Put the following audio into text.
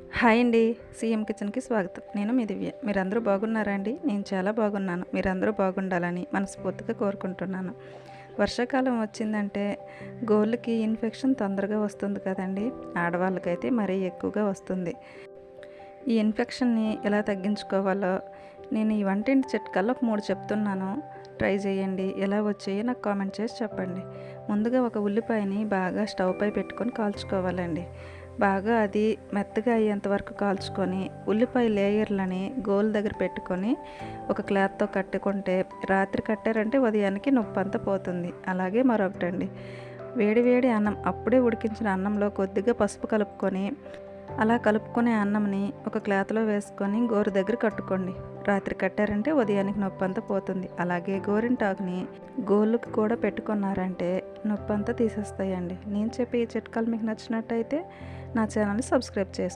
Hi అండి. CM కిచెన్‌కి స్వాగతం. నేను మీ దివ్య. మీరందరూ బాగున్నారా అండి? నేను చాలా బాగున్నాను. మీరందరూ బాగుండాలని మనస్ఫూర్తిగా కోరుకుంటున్నాను. వర్షాకాలం వచ్చిందంటే గోళ్ళకి ఇన్ఫెక్షన్ తొందరగా వస్తుంది కదండీ! ఆడవాళ్ళకైతే మరీ ఎక్కువగా వస్తుంది. ఈ ఇన్ఫెక్షన్‌ని ఎలా తగ్గించుకోవాలో నేను ఈ వంటింటి చిట్కాల్లో ఒక 3 చెప్తున్నాను. ట్రై చేయండి. ఎలా వచ్చాయో నాకు కామెంట్ చేసి చెప్పండి. ముందుగా ఒక ఉల్లిపాయని బాగా స్టవ్ పై పెట్టుకొని కాల్చుకోవాలండి. బాగా అది మెత్తగా అయ్యేంత వరకు కాల్చుకొని ఉల్లిపాయ లేయర్లని గోల్ దగ్గర పెట్టుకొని ఒక క్లాత్తో కట్టుకుంటే రాత్రి కట్టారంటే ఉదయానికి నొప్పంతా పోతుంది. అలాగే మరొకటండి, వేడి వేడి అన్నం అప్పుడే ఉడికించిన అన్నంలో కొద్దిగా పసుపు కలుపుకొని అలా కలుపుకునే అన్నంని ఒక క్లాత్లో వేసుకొని గోరు దగ్గర కట్టుకోండి. రాత్రి కట్టారంటే ఉదయానికి నొప్పంతా పోతుంది. అలాగే గోరింటాకుని గోళ్ళకి కూడా పెట్టుకున్నారంటే నొప్పంతా తీసేస్తాయండి. నేను చెప్పే ఈ చిట్కాలు మీకు నచ్చినట్టయితే నా ఛానల్ని సబ్స్క్రైబ్ చేసుకోండి.